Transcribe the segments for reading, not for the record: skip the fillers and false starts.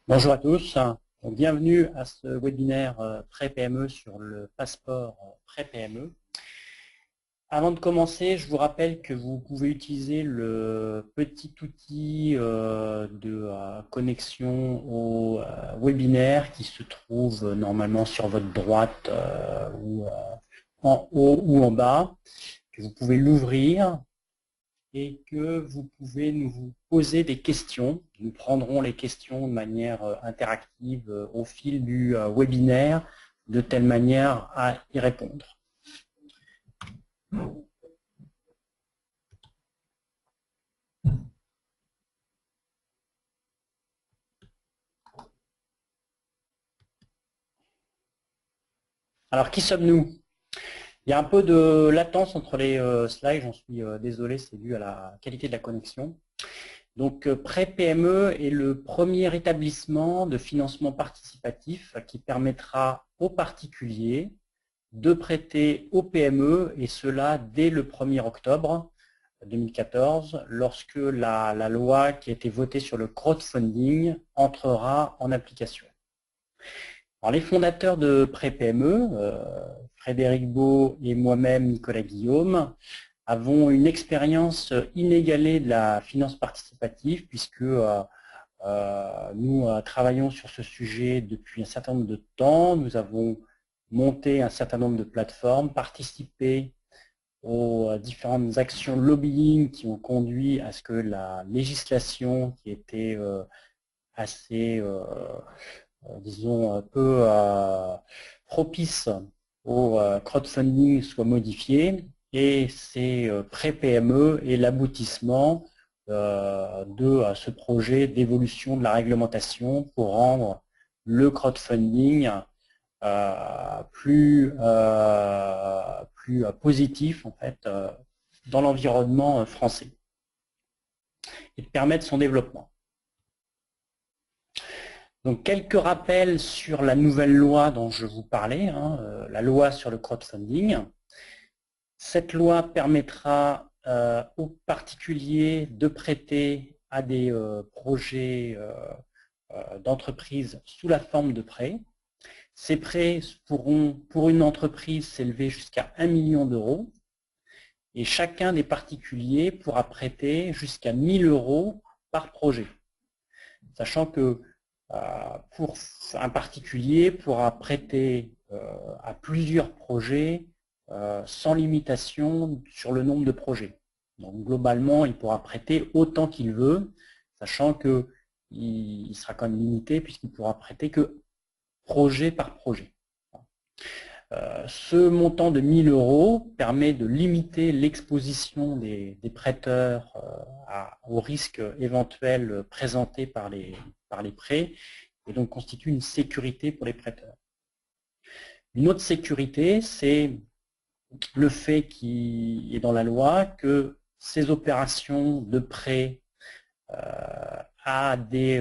Bonjour à tous, donc, bienvenue à ce webinaire pré-PME sur le passeport pré-PME. Avant de commencer, je vous rappelle que vous pouvez utiliser le petit outil de connexion au webinaire qui se trouve normalement sur votre droite ou en haut ou en bas, que vous pouvez l'ouvrir et que vous pouvez nous poser des questions. Nous prendrons les questions de manière interactive au fil du webinaire, de telle manière à y répondre. Alors, qui sommes-nous? Il y a un peu de latence entre les slides, j'en suis désolé, c'est dû à la qualité de la connexion. Donc, Pré-PME est le premier établissement de financement participatif qui permettra aux particuliers de prêter aux PME, et cela dès le 1er octobre 2014, lorsque la loi qui a été votée sur le crowdfunding entrera en application. Alors, les fondateurs de Pré-PME, Frédéric Beau et moi-même, Nicolas Guillaume, avons une expérience inégalée de la finance participative, puisque nous travaillons sur ce sujet depuis un certain nombre de temps. Nous avons monté un certain nombre de plateformes, participé aux différentes actions de lobbying qui ont conduit à ce que la législation qui était assez, disons, un peu propice au crowdfunding soit modifiée, et c'est Pré-PME et l'aboutissement de ce projet d'évolution de la réglementation pour rendre le crowdfunding plus positif en fait dans l'environnement français et de permettre son développement. Donc, quelques rappels sur la nouvelle loi dont je vous parlais, la loi sur le crowdfunding. Cette loi permettra aux particuliers de prêter à des projets d'entreprise sous la forme de prêts. Ces prêts pourront, pour une entreprise, s'élever jusqu'à 1 million d'euros, et chacun des particuliers pourra prêter jusqu'à 1 000 euros par projet. Sachant que pour un particulier pourra prêter à plusieurs projets sans limitation sur le nombre de projets. Donc globalement, il pourra prêter autant qu'il veut, sachant qu'il sera quand même limité puisqu'il ne pourra prêter que projet par projet. Ce montant de 1 000 euros permet de limiter l'exposition des prêteurs aux risques éventuels présentés par les prêts, et donc constitue une sécurité pour les prêteurs. Une autre sécurité, c'est le fait qui est dans la loi que ces opérations de prêt à des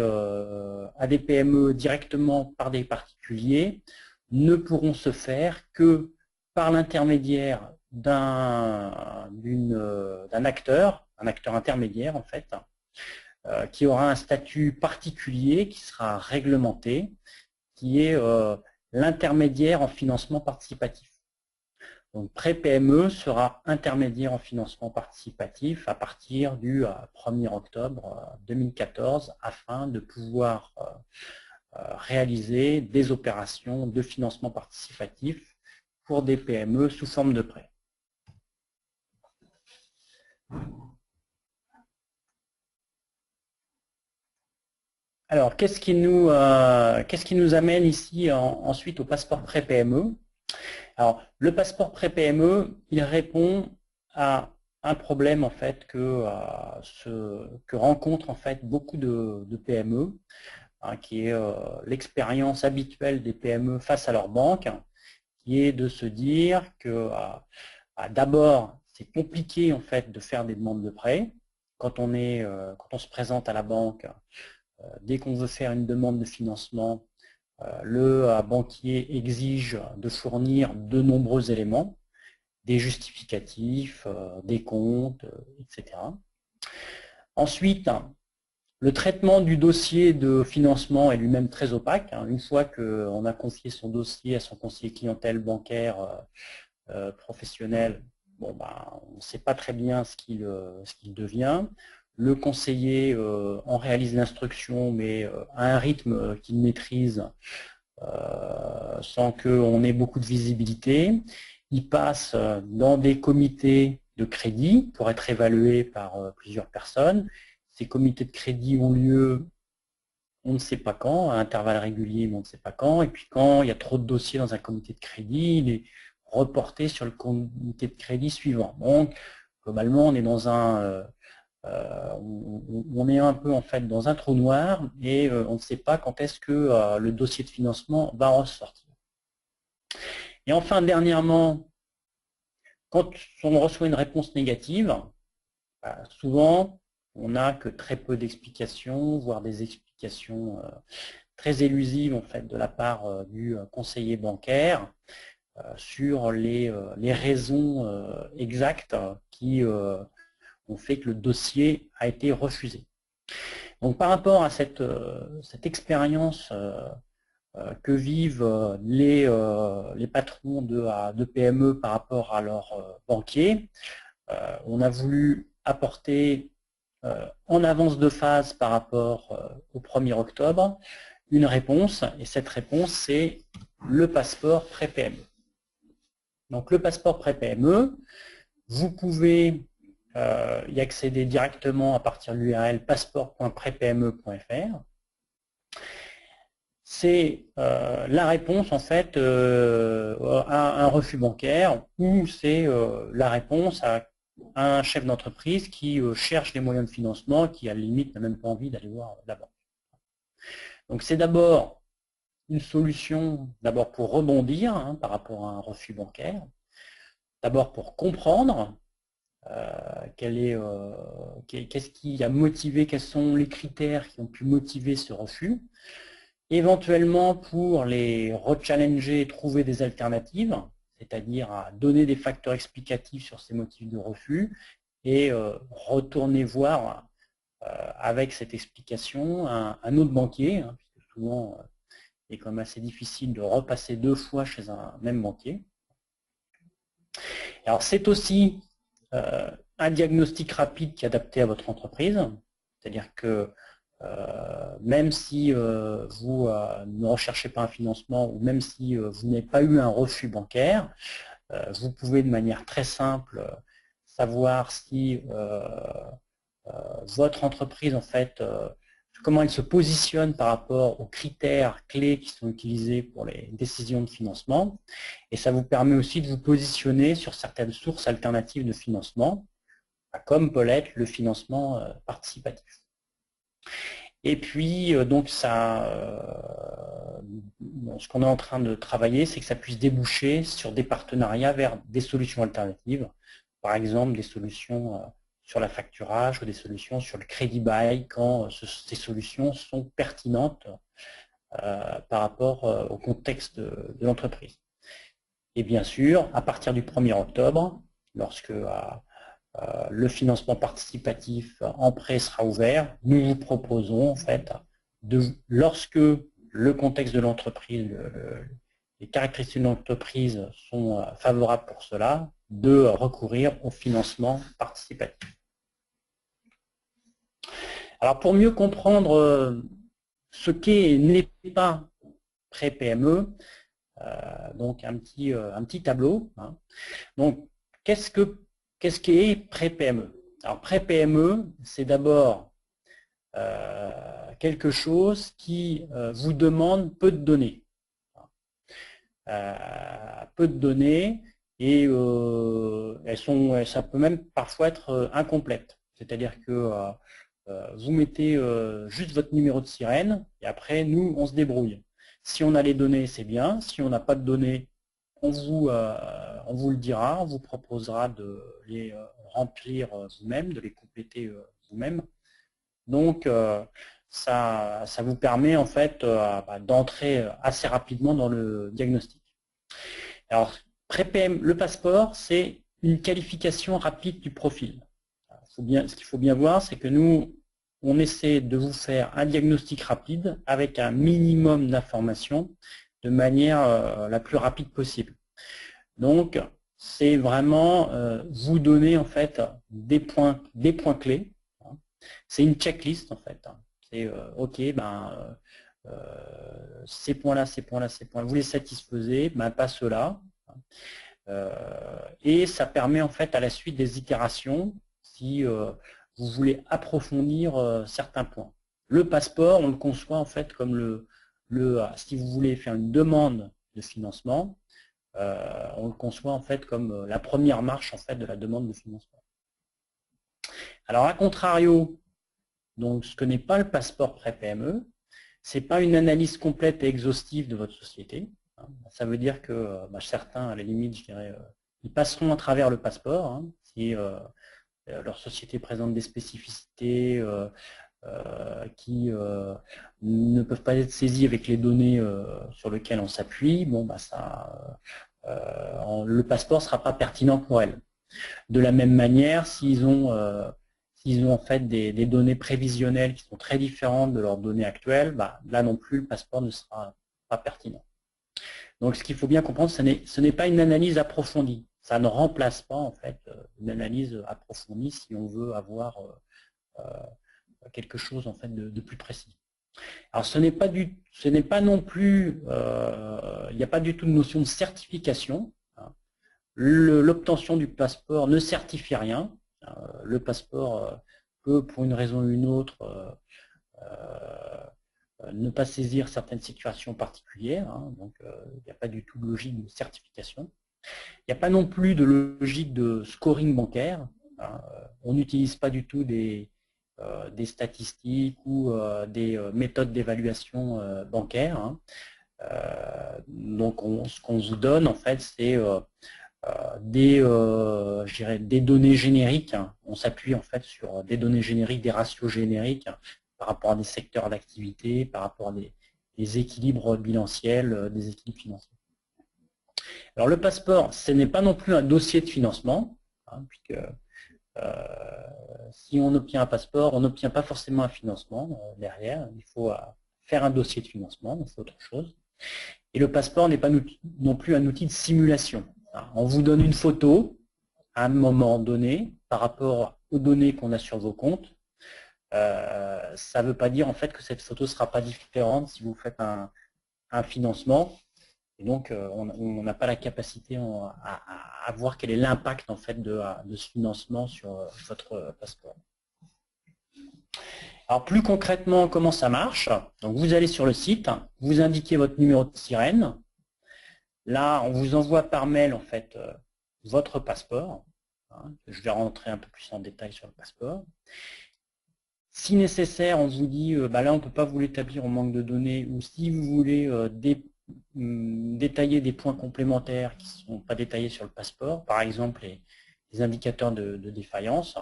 PME directement par des particuliers ne pourront se faire que par l'intermédiaire d'un acteur, un acteur intermédiaire en fait, qui aura un statut particulier qui sera réglementé, qui est l'intermédiaire en financement participatif. Donc Pré-PME sera intermédiaire en financement participatif à partir du 1er octobre 2014 afin de pouvoir réaliser des opérations de financement participatif pour des PME sous forme de prêt. Alors, qu'est-ce qui nous amène ici ensuite au passeport Pré-PME? Alors, le passeport Pré-PME, il répond à un problème en fait que rencontrent en fait beaucoup de PME, qui est l'expérience habituelle des PME face à leur banque, qui est de se dire que d'abord, c'est compliqué en fait de faire des demandes de prêt. Quand on se présente à la banque, dès qu'on veut faire une demande de financement, le banquier exige de fournir de nombreux éléments, des justificatifs, des comptes, etc. Ensuite, le traitement du dossier de financement est lui-même très opaque. Une fois qu'on a confié son dossier à son conseiller clientèle bancaire professionnel, bon, on ne sait pas très bien ce qu'il devient. Le conseiller en réalise l'instruction, mais à un rythme qu'il maîtrise sans qu'on ait beaucoup de visibilité. Il passe dans des comités de crédit pour être évalué par plusieurs personnes. Ces comités de crédit ont lieu, on ne sait pas quand, à intervalles réguliers, mais on ne sait pas quand. Et puis quand il y a trop de dossiers dans un comité de crédit, il est reporté sur le comité de crédit suivant. Donc, globalement, on est dans on est un peu en fait dans un trou noir et on ne sait pas quand est-ce que le dossier de financement va ressortir. Et enfin, dernièrement, quand on reçoit une réponse négative, souvent, on n'a que très peu d'explications, voire des explications très élusives en fait de la part du conseiller bancaire sur les raisons exactes qui ont fait que le dossier a été refusé. Donc par rapport à cette expérience que vivent les patrons de PME par rapport à leurs banquiers, on a voulu apporter en avance de phase par rapport au 1er octobre une réponse, et cette réponse c'est le passeport pré-PME. Donc le passeport pré-PME, vous pouvez y accéder directement à partir de l'URL passeport.prepme.fr. C'est la réponse en fait à un refus bancaire, ou c'est la réponse à un chef d'entreprise qui cherche les moyens de financement, qui à la limite n'a même pas envie d'aller voir la banque. Donc c'est d'abord une solution pour rebondir par rapport à un refus bancaire, d'abord pour comprendre qu'est-ce qui a motivé, quels sont les critères qui ont pu motiver ce refus, éventuellement pour les rechallenger et trouver des alternatives, c'est-à-dire à donner des facteurs explicatifs sur ces motifs de refus et retourner voir avec cette explication un autre banquier, puisque souvent il est quand même assez difficile de repasser 2 fois chez un même banquier. Alors c'est aussi un diagnostic rapide qui est adapté à votre entreprise, c'est-à-dire que même si vous ne recherchez pas un financement, ou même si vous n'avez pas eu un refus bancaire, vous pouvez de manière très simple savoir si votre entreprise, en fait, comment elle se positionne par rapport aux critères clés qui sont utilisés pour les décisions de financement. Et ça vous permet aussi de vous positionner sur certaines sources alternatives de financement, comme peut l'être le financement participatif. Et puis, donc, ce qu'on est en train de travailler, c'est que ça puisse déboucher sur des partenariats vers des solutions alternatives, par exemple des solutions sur la facturage ou des solutions sur le crédit bail quand ces solutions sont pertinentes par rapport au contexte de l'entreprise. Et bien sûr, à partir du 1er octobre, lorsque le financement participatif en prêt sera ouvert, nous vous proposons en fait, lorsque le contexte de l'entreprise, les caractéristiques de l'entreprise sont favorables pour cela, de recourir au financement participatif. Alors pour mieux comprendre ce qu'est et n'est pas pré-PME, donc un petit tableau. Donc qu'est-ce qu'est pré-PME? Alors pré-PME, c'est d'abord quelque chose qui vous demande peu de données. Peu de données, et ça peut même parfois être incomplète. C'est-à-dire que vous mettez juste votre numéro de sirène, et après, nous, on se débrouille. Si on a les données, c'est bien. Si on n'a pas de données, on vous le dira, on vous proposera de les remplir vous-même, de les compléter vous-même. Donc, ça vous permet en fait d'entrer assez rapidement dans le diagnostic. Alors, le passeport, c'est une qualification rapide du profil. ce qu'il faut bien voir, c'est que nous, on essaie de vous faire un diagnostic rapide avec un minimum d'informations de manière la plus rapide possible. Donc, c'est vraiment vous donner en fait des points clés. C'est une checklist en fait. C'est OK, ces points-là, ces points-là, ces points, vous les satisfaisez, pas ceux-là. Et ça permet en fait à la suite des itérations si vous voulez approfondir certains points. Le passeport, on le conçoit en fait comme si vous voulez faire une demande de financement, on le conçoit en fait comme la première marche en fait de la demande de financement. Alors à contrario, donc ce que n'est pas le passeport pré-PME, c'est pas une analyse complète et exhaustive de votre société. Ça veut dire que certains, à la limite, je dirais, ils passeront à travers le passeport si leur société présente des spécificités qui ne peuvent pas être saisies avec les données sur lesquelles on s'appuie. Bon, le passeport ne sera pas pertinent pour elles. De la même manière, s'ils ont en fait des données prévisionnelles qui sont très différentes de leurs données actuelles, là non plus, le passeport ne sera pas pertinent. Donc, ce qu'il faut bien comprendre, ce n'est pas une analyse approfondie. Ça ne remplace pas en fait une analyse approfondie si on veut avoir quelque chose en fait de plus précis. Alors, ce n'est pas non plus, il n'y a pas du tout de notion de certification. L'obtention du passeport ne certifie rien. Le passeport peut, pour une raison ou une autre, ne pas saisir certaines situations particulières, donc il n'y a pas du tout de logique de certification. Il n'y a pas non plus de logique de scoring bancaire. On n'utilise pas du tout des statistiques ou des méthodes d'évaluation bancaire. Donc ce qu'on vous donne en fait, c'est des données génériques. On s'appuie en fait sur des données génériques, des ratios génériques par rapport à des secteurs d'activité, par rapport à des équilibres bilanciels, des équilibres financiers. Alors le passeport, ce n'est pas non plus un dossier de financement, puisque si on obtient un passeport, on n'obtient pas forcément un financement derrière. Il faut faire un dossier de financement, c'est autre chose. Et le passeport n'est pas non plus un outil de simulation. On vous donne une photo à un moment donné par rapport aux données qu'on a sur vos comptes. Ça ne veut pas dire en fait que cette photo ne sera pas différente si vous faites un financement. Et donc, on n'a pas la capacité à voir quel est l'impact en fait de ce financement sur votre passeport. Alors, plus concrètement, comment ça marche? Donc, vous allez sur le site, vous indiquez votre numéro de sirène. Là, on vous envoie par mail en fait votre passeport. Je vais rentrer un peu plus en détail sur le passeport. Si nécessaire, on vous dit, là, on ne peut pas vous l'établir au manque de données, ou si vous voulez détailler des points complémentaires qui ne sont pas détaillés sur le passeport, par exemple les indicateurs de défaillance,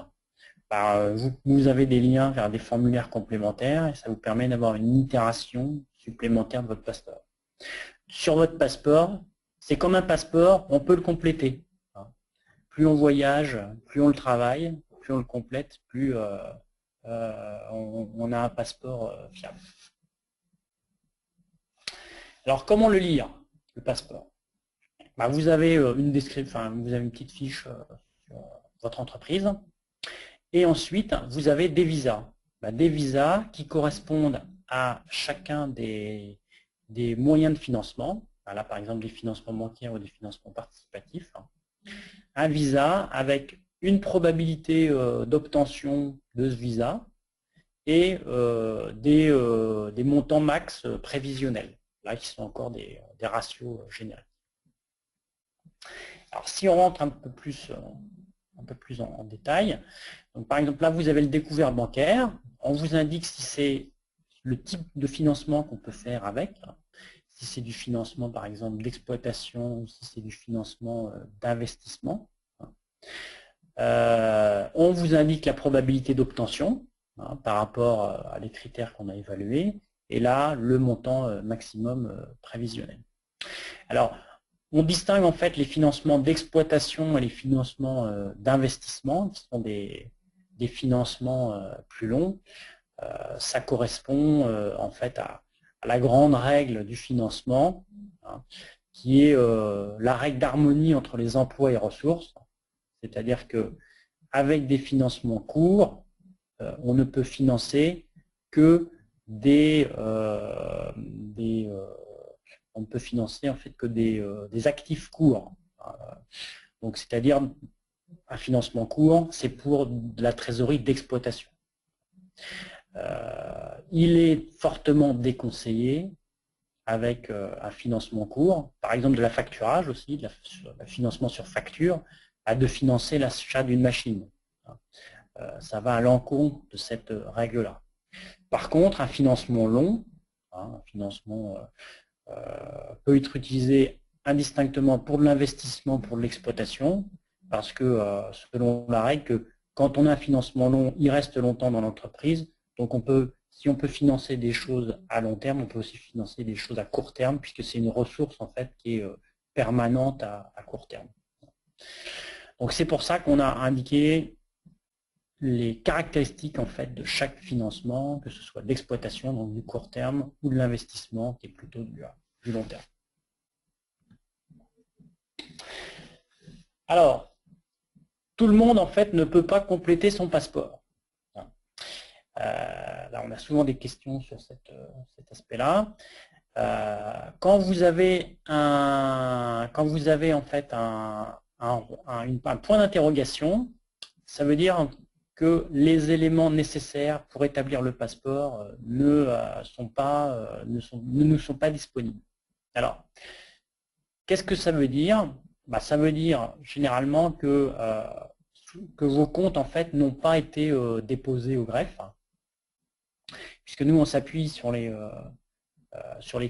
vous avez des liens vers des formulaires complémentaires et ça vous permet d'avoir une itération supplémentaire de votre passeport. Sur votre passeport, c'est comme un passeport, on peut le compléter. Plus on voyage, plus on le travaille, plus on le complète, plus on a un passeport fiable. Alors, comment le lire, le passeport? Vous avez une description, vous avez une petite fiche sur votre entreprise. Et ensuite, vous avez des visas. Des visas qui correspondent à chacun des moyens de financement. Là, par exemple, des financements bancaires ou des financements participatifs. Un visa avec une probabilité d'obtention de ce visa et des montants max prévisionnels. Là, qui sont encore des ratios génériques. Alors, si on rentre un peu plus en détail, donc, par exemple, là, vous avez le découvert bancaire. On vous indique si c'est le type de financement qu'on peut faire avec, si c'est du financement, par exemple, d'exploitation, ou si c'est du financement d'investissement. On vous indique la probabilité d'obtention par rapport à les critères qu'on a évalués. Et là, le montant maximum prévisionnel. Alors, on distingue en fait les financements d'exploitation et les financements d'investissement, qui sont des des financements plus longs, ça correspond en fait à la grande règle du financement, hein, qui est la règle d'harmonie entre les emplois et ressources. C'est-à-dire que avec des financements courts, on ne peut financer que on ne peut financer en fait que des actifs courts. Donc c'est-à-dire un financement court, c'est pour de la trésorerie d'exploitation. Il est fortement déconseillé avec un financement court, par exemple de la facturage aussi, de la financement sur facture, de financer l'achat d'une machine. Ça va à l'encontre de cette règle-là. Par contre, un financement long, un financement peut être utilisé indistinctement pour de l'investissement, pour de l'exploitation, parce que selon la règle, que quand on a un financement long, il reste longtemps dans l'entreprise. Donc si on peut financer des choses à long terme, on peut aussi financer des choses à court terme, puisque c'est une ressource en fait qui est permanente à court terme. Donc c'est pour ça qu'on a indiqué les caractéristiques en fait de chaque financement, que ce soit de l'exploitation, donc du court terme, ou de l'investissement, qui est plutôt du long terme. Alors, tout le monde en fait ne peut pas compléter son passeport. Là, on a souvent des questions sur cet aspect-là. Quand vous avez en fait un point d'interrogation, ça veut dire que les éléments nécessaires pour établir le passeport ne nous sont pas disponibles. Alors, qu'est-ce que ça veut dire? Ça veut dire généralement que vos comptes en fait n'ont pas été déposés au greffe, puisque nous on s'appuie sur les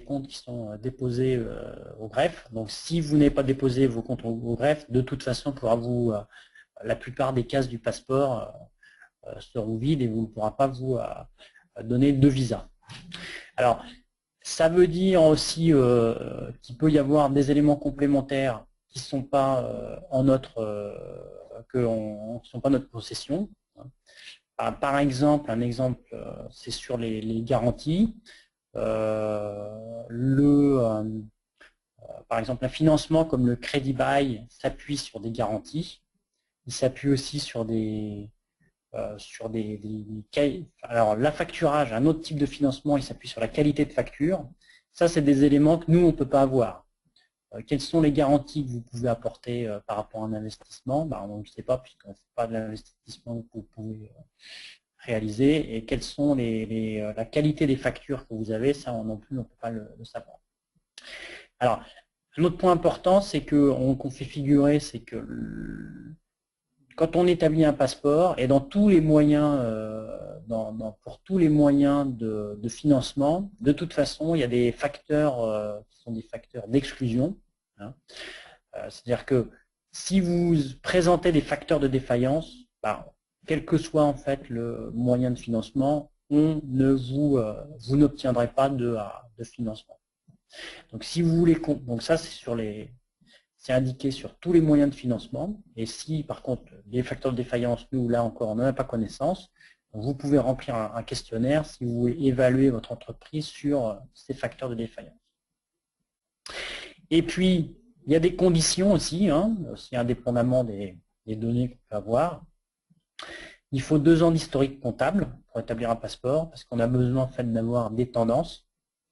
comptes qui sont déposés au greffe. Donc si vous n'avez pas déposé vos comptes au greffe, de toute façon la plupart des cases du passeport seront vides et vous ne pourrez pas vous donner de visa. Alors, ça veut dire aussi qu'il peut y avoir des éléments complémentaires qui ne sont pas en notre possession. Par exemple, c'est sur les garanties. Par exemple, un financement comme le crédit bail s'appuie sur des garanties. Il s'appuie aussi sur alors l'affacturage, un autre type de financement, il s'appuie sur la qualité de facture. Ça, c'est des éléments que nous, on ne peut pas avoir. Quelles sont les garanties que vous pouvez apporter par rapport à un investissement? On ne sait pas, puisque ce n'est pas de l'investissement que vous pouvez réaliser. Et quelles sont la qualité des factures que vous avez? Ça non plus, on ne peut pas le savoir. Alors, un autre point important, c'est qu'on fait figurer, c'est que quand on établit un passeport, et dans tous les moyens, pour tous les moyens de financement, de toute façon, il y a des facteurs qui sont des facteurs d'exclusion. Hein. C'est-à-dire que si vous présentez des facteurs de défaillance, quel que soit en fait le moyen de financement, vous n'obtiendrez pas de financement. Donc si vous voulez, donc ça c'est indiqué sur tous les moyens de financement. Et si, par contre, les facteurs de défaillance, nous, là encore, on n'en a pas connaissance, vous pouvez remplir un questionnaire si vous voulez évaluer votre entreprise sur ces facteurs de défaillance. Et puis, il y a des conditions aussi, aussi indépendamment des données qu'on peut avoir. Il faut 2 ans d'historique comptable pour établir un passeport, parce qu'on a besoin en fait, d'avoir des tendances.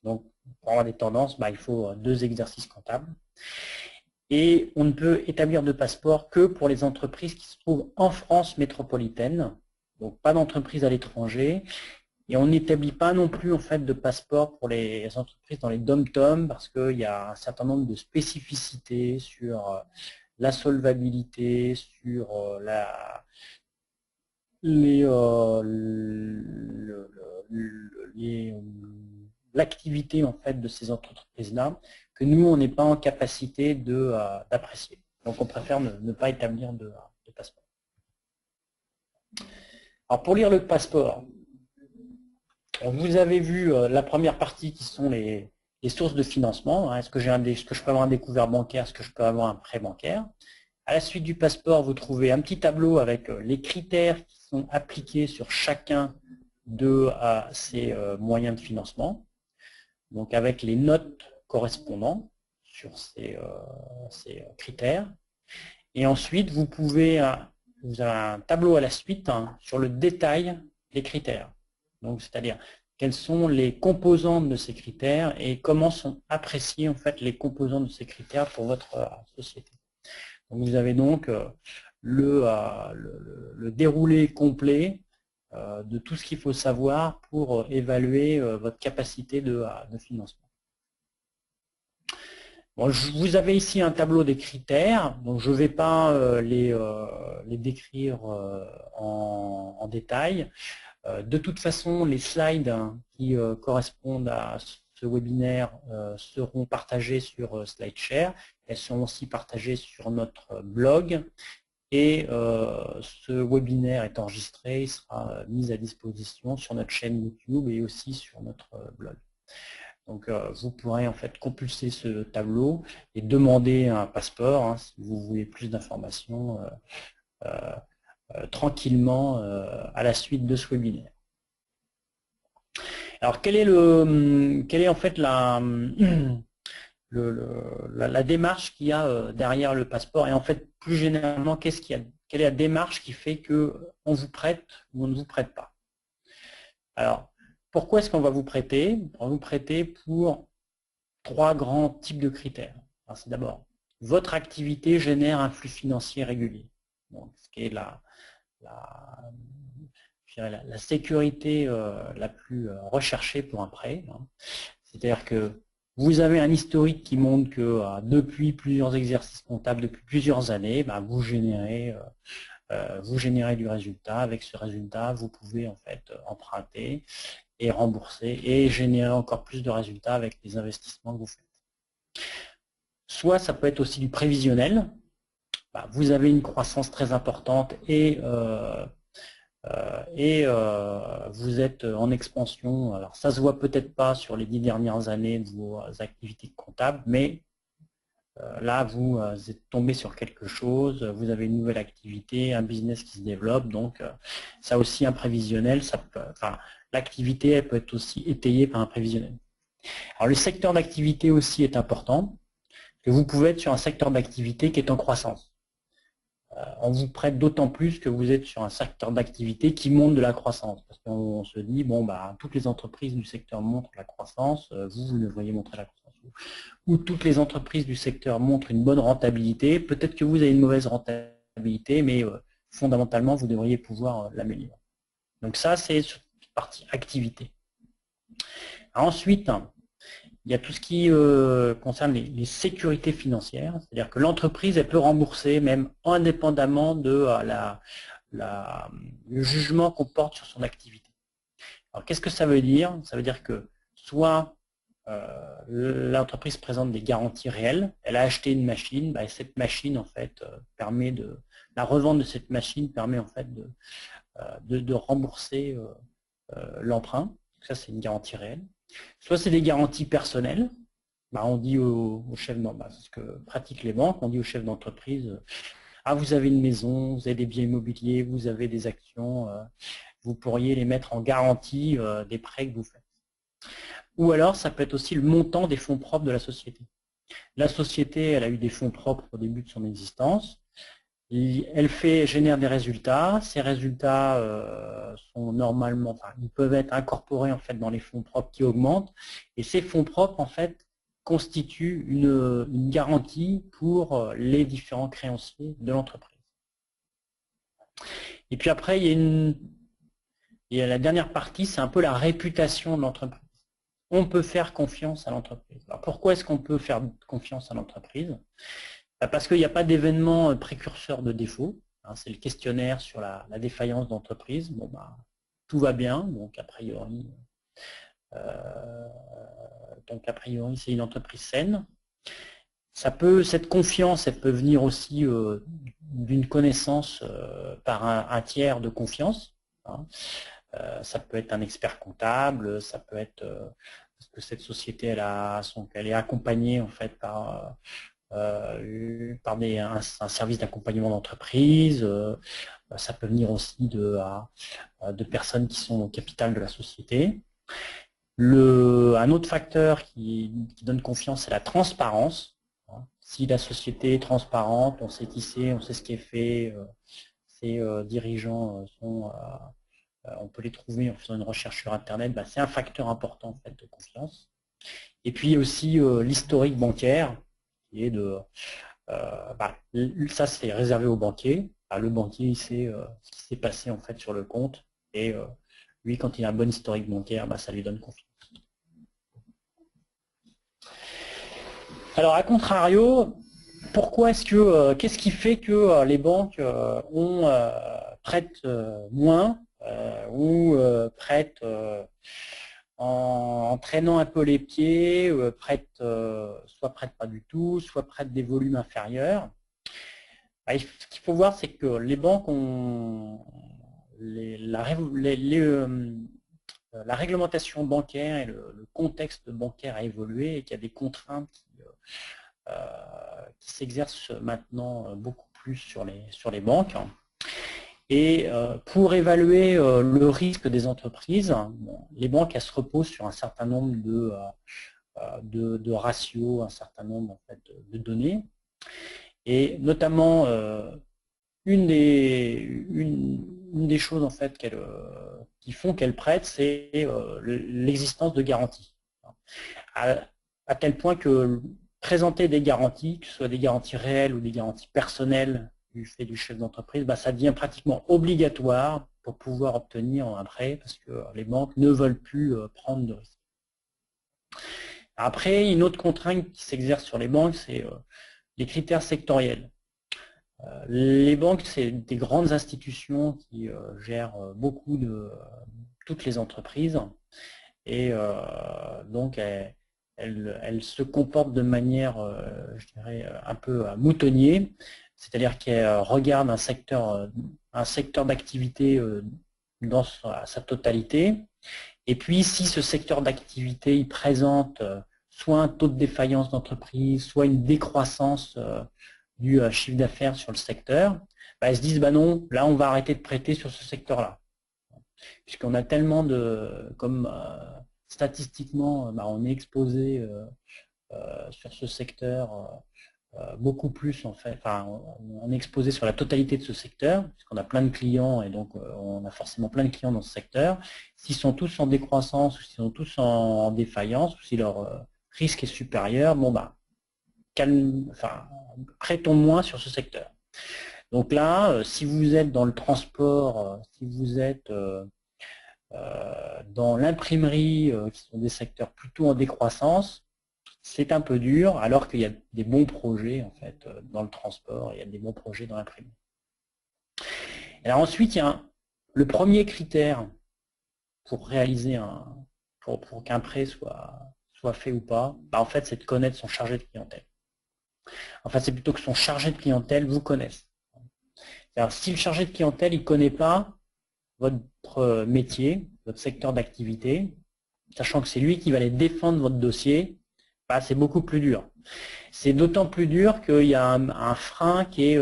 Donc, pour avoir des tendances, il faut 2 exercices comptables. Et on ne peut établir de passeport que pour les entreprises qui se trouvent en France métropolitaine, donc pas d'entreprise à l'étranger. Et on n'établit pas non plus en fait de passeport pour les entreprises dans les dom-tom parce qu'il y a un certain nombre de spécificités sur la solvabilité, sur l'activité en fait de ces entreprises-là, que nous, on n'est pas en capacité d'apprécier. Donc, on préfère ne pas établir de passeport. Alors, pour lire le passeport, vous avez vu la première partie qui sont les sources de financement. Est-ce que je peux avoir un découvert bancaire? Est-ce que je peux avoir un prêt bancaire? À la suite du passeport, vous trouvez un petit tableau avec les critères qui sont appliqués sur chacun de ces moyens de financement, donc avec les notes correspondant sur ces critères. Et ensuite, vous avez un tableau à la suite sur le détail des critères. Donc, c'est-à-dire quelles sont les composantes de ces critères et comment sont appréciées en fait les composantes de ces critères pour votre société. Donc, vous avez donc le déroulé complet de tout ce qu'il faut savoir pour évaluer votre capacité de financement. Bon, vous avez ici un tableau des critères, donc je ne vais pas les décrire en détail. De toute façon, les slides qui correspondent à ce webinaire seront partagés sur SlideShare. Elles sont aussi partagées sur notre blog. Et ce webinaire est enregistré, il sera mis à disposition sur notre chaîne YouTube et aussi sur notre blog. Donc vous pourrez en fait compulser ce tableau et demander un passeport si vous voulez plus d'informations tranquillement à la suite de ce webinaire. Alors quelle est en fait la démarche qu'il y a derrière le passeport et en fait plus généralement quelle est la démarche qui fait qu'on vous prête ou on ne vous prête pas. Alors pourquoi est-ce qu'on va vous prêter? On va vous prêter pour 3 grands types de critères. C'est d'abord, votre activité génère un flux financier régulier. Donc, ce qui est la sécurité la plus recherchée pour un prêt. C'est-à-dire que vous avez un historique qui montre que depuis plusieurs exercices comptables, depuis plusieurs années, vous générez du résultat. Avec ce résultat, vous pouvez en fait emprunter et rembourser et générer encore plus de résultats avec les investissements que vous faites. Soit ça peut être aussi du prévisionnel. Vous avez une croissance très importante et vous êtes en expansion. Alors ça se voit peut-être pas sur les 10 dernières années de vos activités comptables, mais là vous êtes tombé sur quelque chose, vous avez une nouvelle activité, un business qui se développe, donc ça aussi un prévisionnel, l'activité elle peut être aussi étayée par un prévisionnel. Alors le secteur d'activité aussi est important, que vous pouvez être sur un secteur d'activité qui est en croissance. On vous prête d'autant plus que vous êtes sur un secteur d'activité qui montre de la croissance. Parce qu'on se dit, bon, toutes les entreprises du secteur montrent la croissance, vous devriez montrer la croissance. Ou toutes les entreprises du secteur montrent une bonne rentabilité, peut-être que vous avez une mauvaise rentabilité, mais fondamentalement, vous devriez pouvoir l'améliorer. Donc ça, c'est sur la partie activité. Ensuite, il y a tout ce qui concerne les sécurités financières, c'est-à-dire que l'entreprise elle peut rembourser même indépendamment de le jugement qu'on porte sur son activité. Alors qu'est-ce que ça veut dire? Ça veut dire que soit l'entreprise présente des garanties réelles, elle a acheté une machine, et cette machine en fait permet de la revente de cette machine permet en fait de rembourser l'emprunt. Ça c'est une garantie réelle. Soit c'est des garanties personnelles, on dit au chef d'entreprise, c'est ce que pratiquent les banques, on dit au chef d'entreprise, vous avez une maison, vous avez des biens immobiliers, vous avez des actions, vous pourriez les mettre en garantie des prêts que vous faites. Ou alors ça peut être aussi le montant des fonds propres de la société. La société, elle a eu des fonds propres au début de son existence, elle génère des résultats. Ces résultats sont normalement, ils peuvent être incorporés en fait dans les fonds propres qui augmentent. Et ces fonds propres en fait constituent une garantie pour les différents créanciers de l'entreprise. Et puis après, il y a la dernière partie, c'est un peu la réputation de l'entreprise. On peut faire confiance à l'entreprise. Alors pourquoi est-ce qu'on peut faire confiance à l'entreprise? Parce qu'il n'y a pas d'événement précurseur de défaut. C'est le questionnaire sur la défaillance d'entreprise. Tout va bien, donc a priori c'est une entreprise saine. Cette confiance, elle peut venir aussi d'une connaissance par un tiers de confiance. Ça peut être un expert comptable, ça peut être parce que cette société elle est accompagnée en fait par par un service d'accompagnement d'entreprise. Ça peut venir aussi de personnes qui sont au capital de la société. Un autre facteur qui donne confiance, c'est la transparence. Si la société est transparente, on sait qui c'est, on sait ce qui est fait, ses dirigeants on peut les trouver en faisant une recherche sur Internet, c'est un facteur important en fait, de confiance. Et puis aussi l'historique bancaire, qui est ça c'est réservé aux banquiers. Le banquier il sait ce qui s'est passé en fait sur le compte et lui quand il a un bon historique bancaire, ça lui donne confiance. Alors à contrario, pourquoi est-ce que qu'est-ce qui fait que les banques prêtent moins ou prêtent en traînant un peu les pieds, soit prêtent pas du tout, soit prêtent des volumes inférieurs? Ce qu'il faut voir, c'est que les banques ont la réglementation bancaire et le contexte bancaire a évolué et qu'il y a des contraintes qui s'exercent maintenant beaucoup plus sur les banques. Et pour évaluer le risque des entreprises, les banques elles se reposent sur un certain nombre de ratios, un certain nombre en fait, de données. Et notamment, une des choses en fait qui font qu'elles prêtent, c'est l'existence de garanties. À tel point que présenter des garanties, que ce soit des garanties réelles ou des garanties personnelles du fait du chef d'entreprise, ça devient pratiquement obligatoire pour pouvoir obtenir un prêt parce que les banques ne veulent plus prendre de risques. Après, une autre contrainte qui s'exerce sur les banques, c'est les critères sectoriels. Les banques, c'est des grandes institutions qui gèrent beaucoup de toutes les entreprises et donc elles se comportent de manière, je dirais, un peu moutonnier, c'est-à-dire qu'elles regardent un secteur d'activité dans sa totalité. Et puis, si ce secteur d'activité il présente soit un taux de défaillance d'entreprise, soit une décroissance du chiffre d'affaires sur le secteur, elles se disent non, là on va arrêter de prêter sur ce secteur-là. Puisqu'on a tellement comme statistiquement, on est exposé sur ce secteur beaucoup plus en fait, on est exposé sur la totalité de ce secteur, puisqu'on a plein de clients et donc on a forcément plein de clients dans ce secteur. S'ils sont tous en décroissance ou s'ils sont tous en défaillance ou si leur risque est supérieur, prêtons moins sur ce secteur. Donc là, si vous êtes dans le transport, si vous êtes dans l'imprimerie, qui sont des secteurs plutôt en décroissance, c'est un peu dur, alors qu'il y a des bons projets en fait dans le transport, il y a des bons projets dans l'imprimerie. Alors ensuite, il y a le premier critère pour réaliser pour qu'un prêt soit fait ou pas, en fait, c'est de connaître son chargé de clientèle. En fait, c'est plutôt que son chargé de clientèle vous connaisse. Alors, si le chargé de clientèle il ne connaît pas votre métier, votre secteur d'activité, sachant que c'est lui qui va aller défendre votre dossier, c'est beaucoup plus dur. C'est d'autant plus dur qu'il y a un frein qui est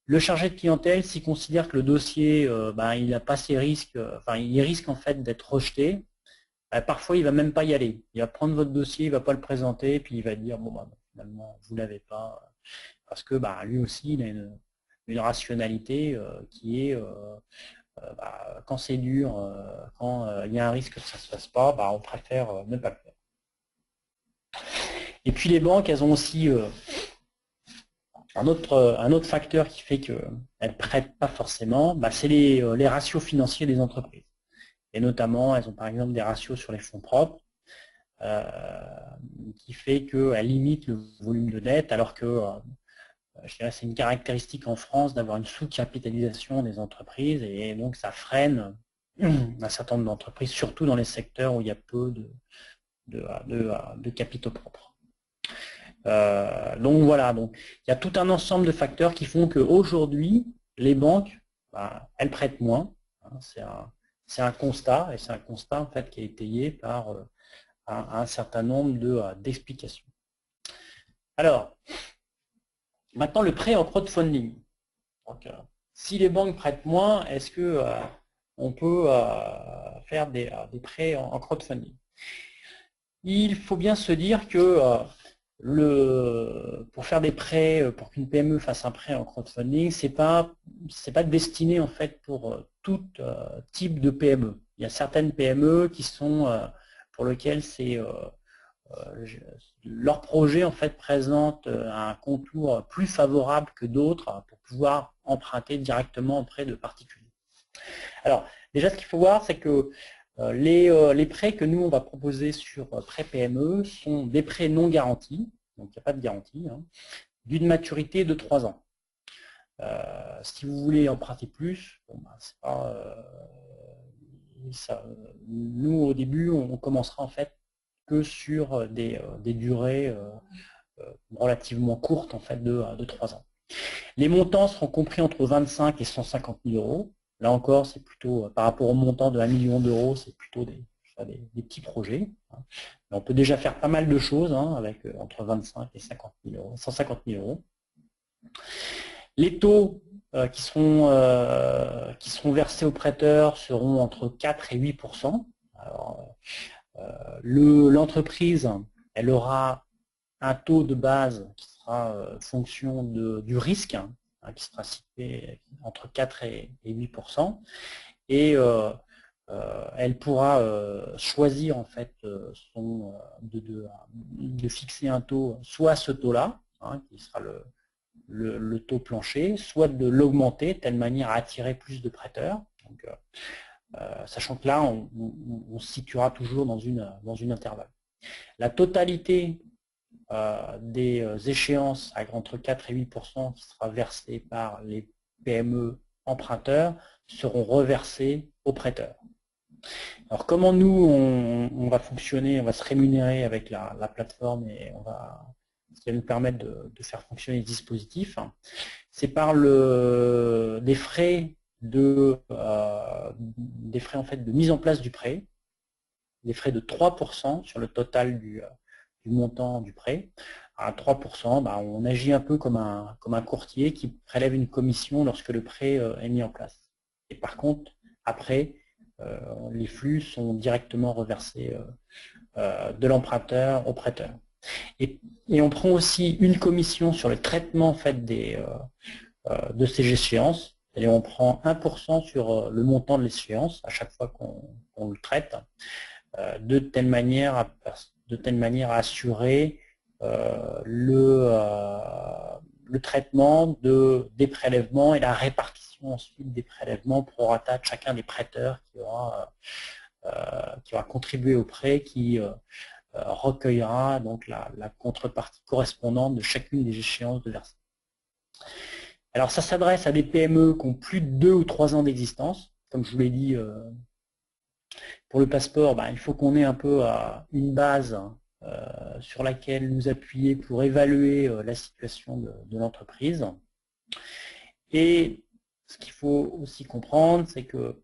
le chargé de clientèle s'il considère que le dossier il n'a pas ses risques, il risque en fait d'être rejeté. Parfois il va même pas y aller. Il va prendre votre dossier, il va pas le présenter, puis il va dire finalement vous l'avez pas, parce que lui aussi il a une rationalité qui est quand c'est dur, quand il y a un risque que ça ne se fasse pas, on préfère ne pas le faire. Et puis les banques, elles ont aussi un autre facteur qui fait qu'elles ne prêtent pas forcément, c'est les ratios financiers des entreprises. Et notamment, elles ont par exemple des ratios sur les fonds propres, qui fait qu'elles limitent le volume de dette, alors que je dirais c'est une caractéristique en France d'avoir une sous-capitalisation des entreprises, et donc ça freine un certain nombre d'entreprises, surtout dans les secteurs où il y a peu de capitaux propres. Donc voilà, il y a tout un ensemble de facteurs qui font qu'aujourd'hui, les banques, elles prêtent moins. C'est un constat, et c'est un constat en fait qui est étayé par un certain nombre d'explications. Alors, maintenant le prêt en crowdfunding. Donc, si les banques prêtent moins, est-ce que on peut faire des prêts en crowdfunding? Il faut bien se dire que pour faire des prêts, pour qu'une PME fasse un prêt en crowdfunding, c'est pas destiné en fait pour tout type de PME. Il y a certaines PME qui sont pour lesquelles c'est leur projet en fait présente un contour plus favorable que d'autres pour pouvoir emprunter directement auprès de particuliers. Alors déjà, ce qu'il faut voir, c'est que les prêts que nous on va proposer sur prêt PME sont des prêts non garantis, donc il n'y a pas de garantie, hein, d'une maturité de 3 ans. Si vous voulez emprunter plus, bon, ben, c'est pas, nous au début on commencera en fait que sur des durées relativement courtes en fait de 3 ans. Les montants seront compris entre 25 et 150 000 euros. Là encore, c'est plutôt par rapport au montant de 1 million d'euros, c'est plutôt des petits projets. Mais on peut déjà faire pas mal de choses hein, avec entre 25 et 50 000 euros, 150 000 euros. Les taux qui seront versés aux prêteurs seront entre 4 et 8%. Alors, l'entreprise, elle aura un taux de base qui sera fonction du risque, hein, qui sera situé entre 4 et 8%, et elle pourra choisir en fait de fixer un taux, soit ce taux-là, hein, qui sera le taux plancher, soit de l'augmenter de telle manière à attirer plus de prêteurs. Donc, sachant que là, on se situera toujours dans une intervalle. La totalité des échéances entre 4 et 8% qui sera versée par les PME emprunteurs seront reversées aux prêteurs. Alors comment nous on va fonctionner, on va se rémunérer avec la plateforme et ça va nous permettre de faire fonctionner le dispositif, c'est par des frais en fait de mise en place du prêt, des frais de 3% sur le total du montant du prêt. À 3%, bah, on agit un peu comme un courtier qui prélève une commission lorsque le prêt est mis en place. Et par contre, après, les flux sont directement reversés de l'emprunteur au prêteur. Et on prend aussi une commission sur le traitement en fait, de ces échéances. Et on prend 1% sur le montant de l'échéance à chaque fois qu'on le traite, de telle manière à assurer le traitement des prélèvements et la répartition ensuite des prélèvements pro rata de chacun des prêteurs qui aura contribué au prêt, qui recueillera donc la contrepartie correspondante de chacune des échéances de versement. Alors ça s'adresse à des PME qui ont plus de 2 ou 3 ans d'existence. Comme je vous l'ai dit, pour le passeport, il faut qu'on ait un peu une base sur laquelle nous appuyer pour évaluer la situation de l'entreprise. Et ce qu'il faut aussi comprendre, c'est que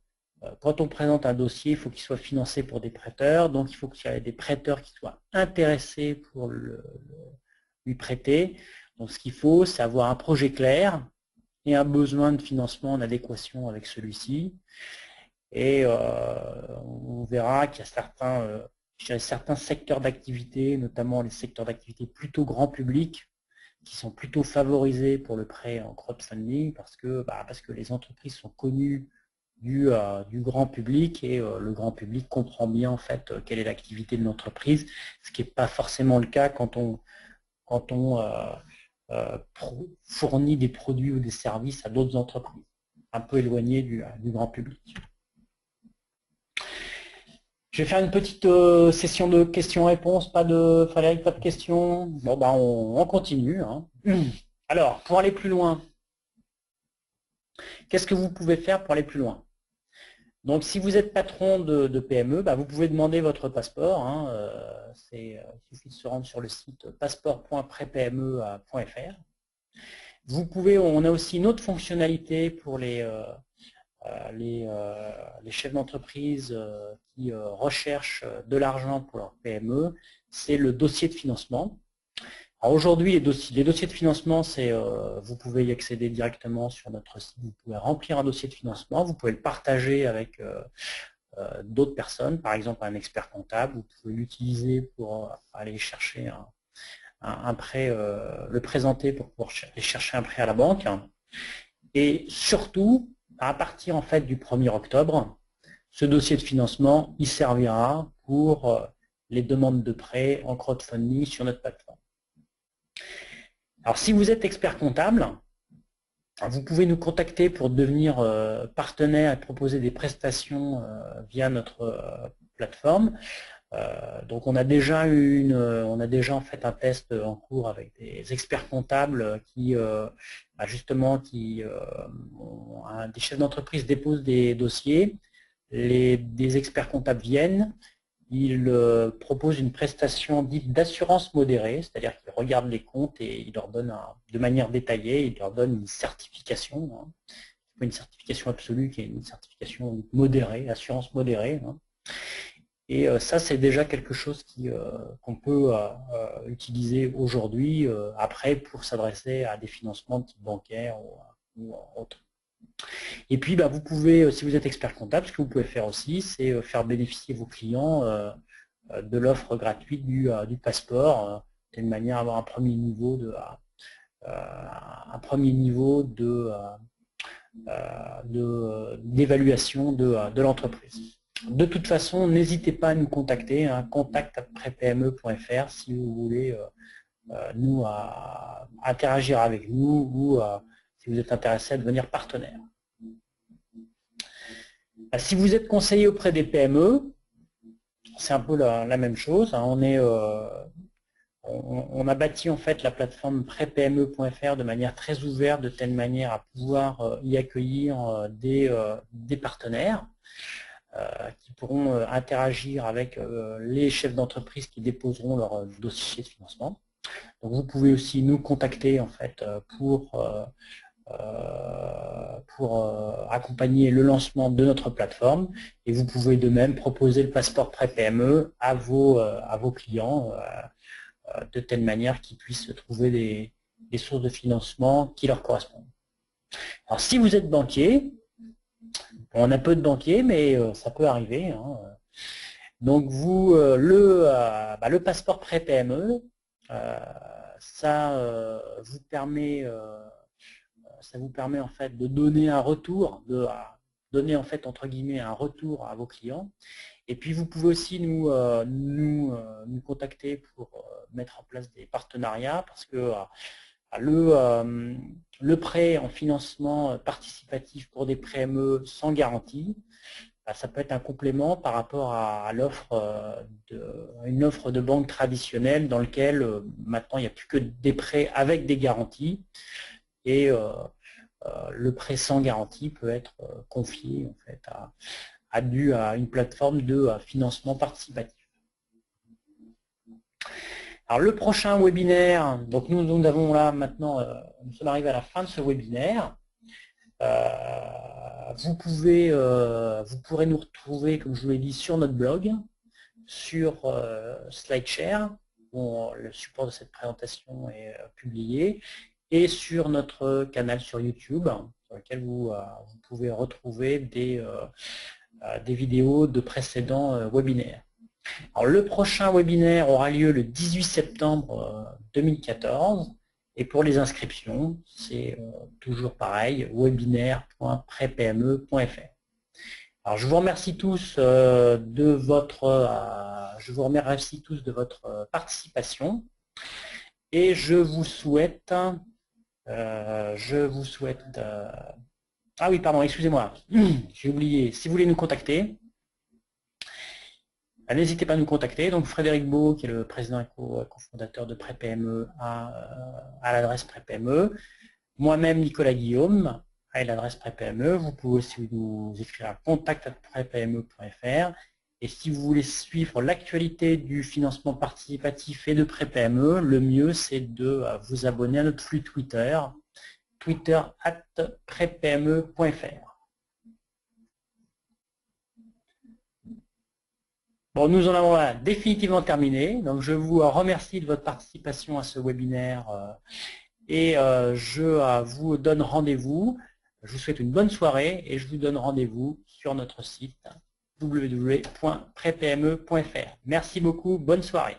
quand on présente un dossier, il faut qu'il soit financé pour des prêteurs, donc il faut qu'il y ait des prêteurs qui soient intéressés pour lui prêter. Donc ce qu'il faut, c'est avoir un projet clair et un besoin de financement en adéquation avec celui-ci. Et on verra qu'il y a certains secteurs d'activité, notamment les secteurs d'activité plutôt grand public, qui sont plutôt favorisés pour le prêt en crowdfunding parce que les entreprises sont connues du grand public et le grand public comprend bien en fait quelle est l'activité de l'entreprise, ce qui n'est pas forcément le cas quand on fournit des produits ou des services à d'autres entreprises, un peu éloignées du grand public. Je vais faire une petite session de questions-réponses, Frédéric, pas de questions. Bon, on continue. Hein. Alors, pour aller plus loin, qu'est-ce que vous pouvez faire pour aller plus loin? Donc, si vous êtes patron de PME, vous pouvez demander votre passeport. Hein, il suffit de se rendre sur le site passeport.prepme.fr. Vous pouvez, on a aussi une autre fonctionnalité pour les chefs d'entreprise qui recherchent de l'argent pour leur PME, c'est le dossier de financement. Alors aujourd'hui, les dossiers de financement, vous pouvez y accéder directement sur notre site. Vous pouvez remplir un dossier de financement, vous pouvez le partager avec d'autres personnes, par exemple un expert comptable. Vous pouvez l'utiliser pour aller chercher un prêt, le présenter pour pouvoir aller chercher un prêt à la banque. Et surtout, à partir en fait du 1er octobre, ce dossier de financement, il servira pour les demandes de prêt en crowdfunding sur notre plateforme. Alors, si vous êtes expert comptable, vous pouvez nous contacter pour devenir partenaire et proposer des prestations via notre plateforme. Donc, on a déjà en fait un test en cours avec des experts comptables qui, justement, des chefs d'entreprise déposent des dossiers, des experts comptables viennent. Il propose une prestation dite d'assurance modérée, c'est-à-dire qu'il regarde les comptes et il leur donne, de manière détaillée, il leur donne une certification, pas une certification absolue, qui est une certification modérée, assurance modérée. Et ça, c'est déjà quelque chose qu'on peut utiliser aujourd'hui, après, pour s'adresser à des financements de type bancaire ou autre. Et puis, vous pouvez, si vous êtes expert comptable, ce que vous pouvez faire aussi, c'est faire bénéficier vos clients de l'offre gratuite du passeport, d'une manière à avoir un premier niveau d'évaluation de l'entreprise. De toute façon, n'hésitez pas à nous contacter, contact@prepme.fr si vous voulez interagir avec nous ou si vous êtes intéressé à devenir partenaire. Si vous êtes conseiller auprès des PME, c'est un peu la même chose. On a bâti en fait la plateforme prepme.fr de manière très ouverte, de telle manière à pouvoir y accueillir des partenaires qui pourront interagir avec les chefs d'entreprise qui déposeront leur dossier de financement. Donc vous pouvez aussi nous contacter en fait pour accompagner le lancement de notre plateforme, et vous pouvez de même proposer le passeport pré-PME à vos clients de telle manière qu'ils puissent trouver des sources de financement qui leur correspondent. Alors si vous êtes banquier, on a peu de banquiers, mais ça peut arriver. Donc vous, le passeport pré-PME, ça vous permet en fait de donner un retour, donner en fait entre guillemets un retour à vos clients. Et puis vous pouvez aussi nous contacter pour mettre en place des partenariats, parce que le prêt en financement participatif pour des PME sans garantie, ça peut être un complément par rapport à une offre de banque traditionnelle dans laquelle maintenant il n'y a plus que des prêts avec des garanties, et le prêt sans garantie peut être confié en fait à une plateforme de financement participatif. Alors le prochain webinaire, donc nous avons là maintenant, nous sommes arrivés à la fin de ce webinaire. Vous pourrez nous retrouver, comme je vous l'ai dit, sur notre blog, sur SlideShare, où le support de cette présentation est publié, et sur notre canal sur YouTube, sur lequel vous pouvez retrouver des vidéos de précédents webinaires. Alors, le prochain webinaire aura lieu le 18 septembre 2014, et pour les inscriptions, c'est toujours pareil, webinaire.prepme.fr. Alors, je vous remercie tous de votre participation, et je vous souhaite ah oui, pardon, excusez-moi, j'ai oublié, si vous voulez nous contacter, n'hésitez pas à nous contacter. Donc Frédéric Beau, qui est le président et cofondateur de PrepME, à l'adresse PrepME. Moi-même, Nicolas Guillaume, à l'adresse PrepME. Vous pouvez aussi nous écrire à contact@prepme.fr. Et si vous voulez suivre l'actualité du financement participatif et de PrepME, le mieux c'est de vous abonner à notre flux Twitter, twitter@prepme.fr. Bon, nous en avons là définitivement terminé. Donc, je vous remercie de votre participation à ce webinaire et je vous donne rendez-vous. Je vous souhaite une bonne soirée et je vous donne rendez-vous sur notre site www.prepme.fr. Merci beaucoup, bonne soirée.